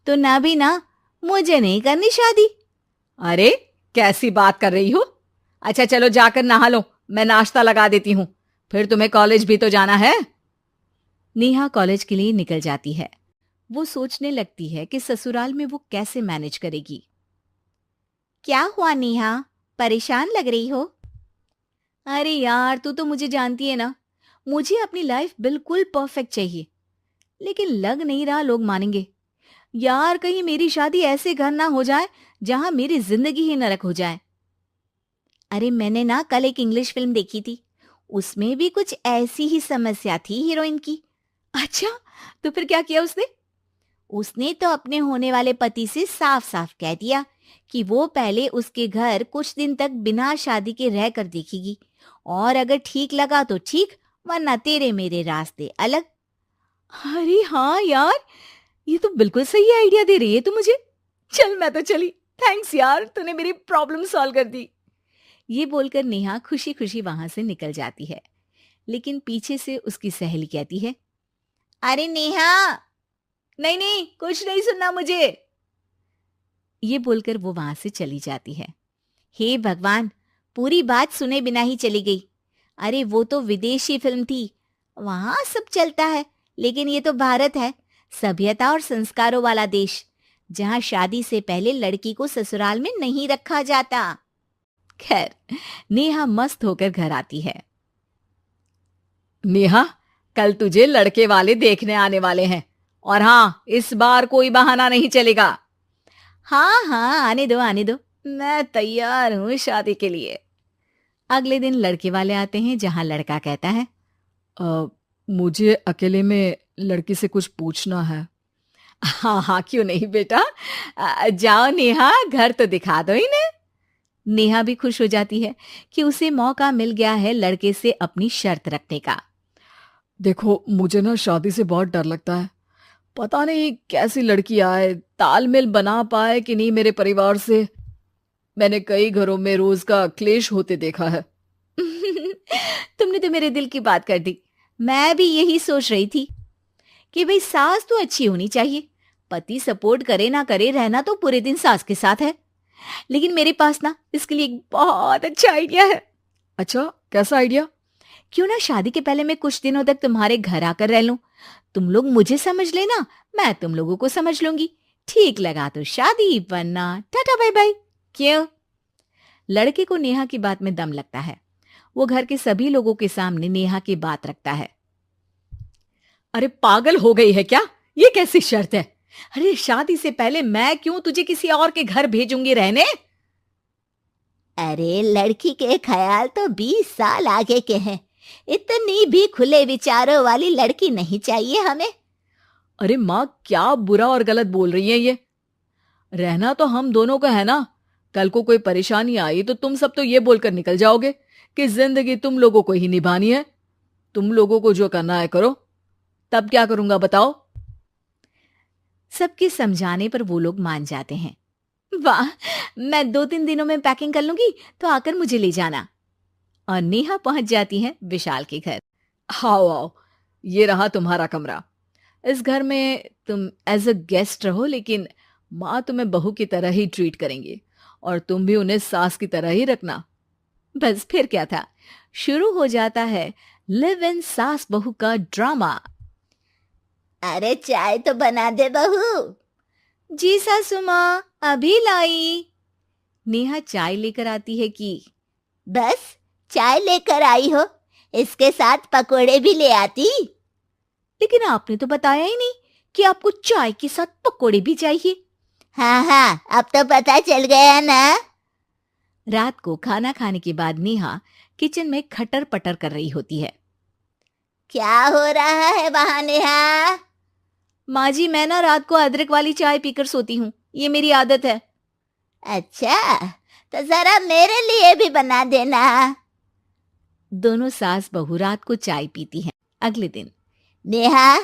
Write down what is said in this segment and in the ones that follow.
तो ना भी ना, मुझे नहीं करनी शादी। अरे कैसी बात कर रही हो? अच्छा चलो जाकर नहा लो, मैं नाश्ता लगा देती हूँ, फिर तुम्हें कॉलेज भी तो जाना है। नेहा कॉलेज के लिए निकल जाती है। वो सोचने लगती है कि ससुराल में वो कैसे मैनेज करेगी। क्या हुआ नेहा, परेशान लग रही हो? अरे यार, तू तो मुझे जानती है ना, मुझे अपनी लाइफ बिल्कुल परफेक्ट चाहिए, लेकिन लग नहीं रहा लोग मानेंगे। यार, कहीं मेरी शादी ऐसे घर ना हो जाए जहां मेरी जिंदगी ही नरक हो जाए। अरे मैंने ना कल एक इंग्लिश फिल्म देखी थी, उसमें भी कुछ ऐसी ही समस्या थी हीरोइन की। अच्छा, तो फिर क्या किया उसने? उसने तो अपने होने वाले पति से साफ साफ कह दिया कि वो पहले उसके घर कुछ दिन तक बिना शादी के रह कर देखेगी, और अगर ठीक लगा तो ठीक, वरना तेरे मेरे रास्ते अलग। अरे हाँ यार, ये तो बिल्कुल सही आइडिया दे रही है तू मुझे। चल मैं तो चली, थैंक्स यार, तूने मेरी प्रॉब्लम सॉल्व कर दी। ये बोलकर नेहा खुशी खुशी वहां से निकल जाती है, लेकिन पीछे से उसकी सहेली कहती है, अरे नेहा, नहीं नहीं, कुछ नहीं सुनना मुझे। ये बोलकर वो वहां से चली जाती है। हे भगवान, पूरी बात सुने बिना ही चली गई। अरे वो तो विदेशी फिल्म थी, वहां सब चलता है, लेकिन ये तो भारत है, सभ्यता और संस्कारों वाला देश, जहां शादी से पहले लड़की को ससुराल में नहीं रखा जाता। खैर, नेहा मस्त होकर घर आती है। नेहा, कल तुझे लड़के वाले देखने आने वाले हैं, और हाँ, इस बार कोई बहाना नहीं चलेगा। हाँ हाँ, आने दो आने दो, मैं तैयार हूं शादी के लिए। अगले दिन लड़के वाले आते हैं, जहां लड़का कहता है, मुझे अकेले में लड़की से कुछ पूछना है। हाँ हाँ, क्यों नहीं बेटा, जाओ नेहा, घर तो दिखा दो इन्हें। नेहा भी खुश हो जाती है कि उसे मौका मिल गया है लड़के से अपनी शर्त रखने का। देखो, मुझे ना शादी से बहुत डर लगता है, पता नहीं कैसी लड़की आए, तालमेल बना पाए कि नहीं मेरे परिवार से। मैंने कई घरों में रोज का क्लेश होते देखा है। तुमने तो मेरे दिल की बात कर दी। मैं भी यही सोच रही थी कि भाई सास तो अच्छी होनी चाहिए, पति सपोर्ट करे ना करे, रहना तो पूरे दिन सास के साथ है। लेकिन मेरे पास ना इसके लिए एक बहुत अच्छा आइडिया है। अच्छा, कैसा आइडिया? क्यों ना शादी के पहले मैं कुछ दिनों तक तुम्हारे घर आकर रह लूं, तुम लोग मुझे समझ लेना, मैं तुम लोगों को समझ लूंगी। ठीक लगा तो शादी, वरना टाटा बाय बाय। क्यों? लड़के को नेहा की बात में दम लगता है। वो घर के सभी लोगों के सामने नेहा की बात रखता है। अरे पागल हो गई है क्या? ये कैसी शर्त है? अरे शादी से पहले मैं क्यों तुझे किसी और के घर भेजूंगी रहने? अरे लड़की के ख्याल तो 20 साल आगे के हैं, इतनी भी खुले विचारों वाली लड़की नहीं चाहिए हमें। अरे माँ, क्या बुरा और गलत बोल रही है ये? रहना तो हम दोनों का है ना। कल को कोई परेशानी आई तो तुम सब तो ये बोलकर निकल जाओगे कि जिंदगी तुम लोगों को ही निभानी है। तुम लोगों को जो करना है करो। तब क्या करूंगा बताओ? सबके समझाने पर वो लोग मान जाते हैं। वाह, मैं 2-3 दिनों में पैकिंग कर लूंगी, तो आकर मुझे ले जाना। और नेहा पहुंच जाती है विशाल के घर। आओ आओ, ये रहा तुम्हारा कमरा। इस घर में तुम एज अ गेस्ट रहो, लेकिन माँ तुम्हें बहू की तरह ही ट्रीट करेंगी, और तुम भी उन्हें सास की तरह ही रखना। बस फिर क्या था, शुरू हो जाता है लिव इन सास बहू का ड्रामा। अरे चाय तो बना दे बहू। जी सासू माँ, अभी लाई। नेहा चाय लेकर आती है कि बस चाय लेकर आई हो, इसके साथ पकोड़े भी ले आती। लेकिन आपने तो बताया ही नहीं कि आपको चाय के साथ पकोड़े भी चाहिए। हाँ हाँ, अब तो पता चल गया ना। रात को खाना खाने के बाद नेहा किचन में खटर पटर कर रही होती है। क्या हो रहा है वहां नेहा? माँ जी, मैं ना रात को अदरक वाली चाय पीकर सोती हूँ, ये मेरी आदत है। अच्छा, तो जरा मेरे लिए भी बना देना। दोनों सास बहू रात को चाय पीती हैं। अगले दिन, नेहा,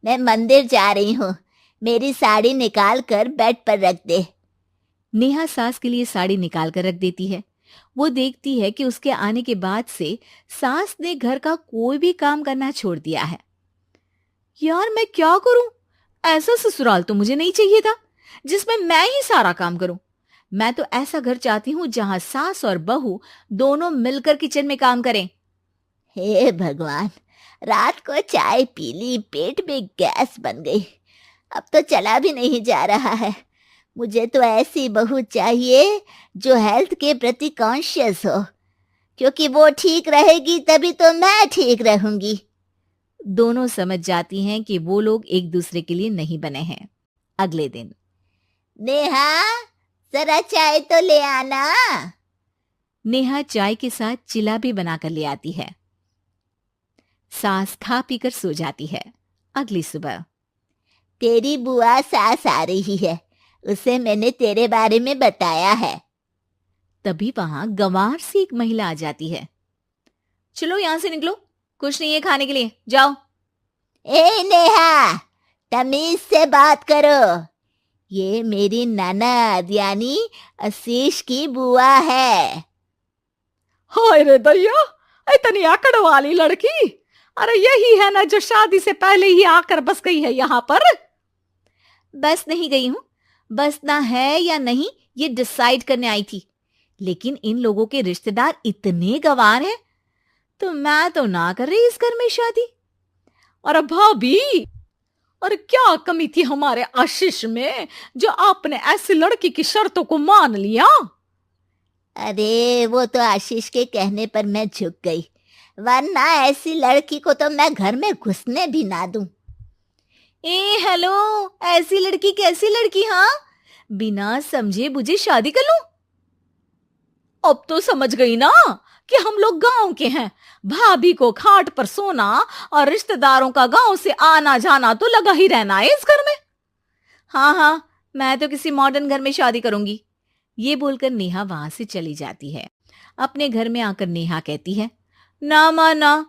मैं मंदिर जा रही हूँ, मेरी साड़ी निकाल कर बेड पर रख दे। नेहा सास के लिए साड़ी निकाल कर रख देती है। वो देखती है कि उसके आने के बाद से सास ने घर का कोई भी काम करना छोड़ दिया है। यार मैं क्या करूं? ऐसा ससुराल तो मुझे नहीं चाहिए था जिसमें मैं ही सारा काम करूं। मैं तो ऐसा घर चाहती हूं जहां सास और बहू दोनों मिलकर किचन में काम करें। हे भगवान, रात को चाय पी ली, पेट में गैस बन गई, अब तो चला भी नहीं जा रहा है। मुझे तो ऐसी बहू चाहिए जो हेल्थ के प्रति कॉन्शियस हो, क्योंकि वो ठीक रहेगी तभी तो मैं ठीक रहूंगी। दोनों समझ जाती हैं कि वो लोग एक दूसरे के लिए नहीं बने हैं। अगले दिन, नेहा, जरा चाय तो ले आना। नेहा चाय के साथ चिला भी बनाकर ले आती है। सास खा पीकर सो जाती है। अगली सुबह, तेरी बुआ सास आ रही है, उसे मैंने तेरे बारे में बताया है। तभी वहां गंवार से एक महिला आ जाती है। चलो यहां से निकलो, कुछ नहीं है खाने के लिए, जाओ। ए नेहा, तमीज से बात करो। ये मेरी ननद यानी आशीष की बुआ है। हाय रे दैया, इतनी आकड़ वाली लड़की! अरे यही है ना जो शादी से पहले ही आकर बस गई है यहाँ पर। बस नहीं गई हूं, बसना है या नहीं ये डिसाइड करने आई थी, लेकिन इन लोगों के रिश्तेदार इतने गंवार हैं तो मैं तो ना कर रही इस घर में शादी। अरे भाभी, और क्या कमी थी हमारे आशीष में जो आपने ऐसी लड़की की शर्तों को मान लिया? अरे वो तो आशीष के कहने पर मैं झुक गई, वरना ऐसी लड़की को तो मैं घर में घुसने भी ना दूं। ए हेलो, ऐसी लड़की कैसी लड़की? हाँ, बिना समझे बुझे शादी कर लूं? अब तो समझ गई ना कि हम लोग गांव के हैं। भाभी को खाट पर सोना और रिश्तेदारों का गांव से आना जाना तो लगा ही रहना है इस घर में। हाँ हाँ, मैं तो किसी मॉडर्न घर में शादी करूंगी। ये बोलकर नेहा वहां से चली जाती है। अपने घर में आकर नेहा कहती है, ना मां ना,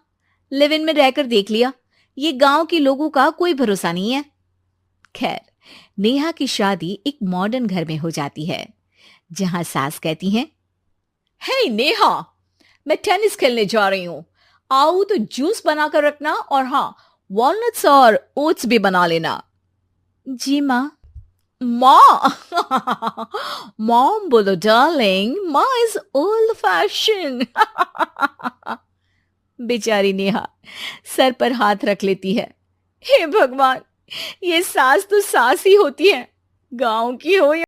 लिव इन में रहकर देख लिया, ये गांव के लोगों का कोई भरोसा नहीं है। खैर, नेहा की शादी एक मॉडर्न घर में हो जाती है, जहां सास कहती हैं, हे नेहा, मैं टेनिस खेलने जा रही हूं, आओ तो जूस बनाकर रखना, और हाँ, वॉलनट्स और ओट्स भी बना लेना। जी माँ। माँ मॉम बोलो डार्लिंग, माँ इज ओल्ड फैशन। बेचारी नेहा सर पर हाथ रख लेती है। हे भगवान, ये सास तो सास ही होती है, गांव की हो या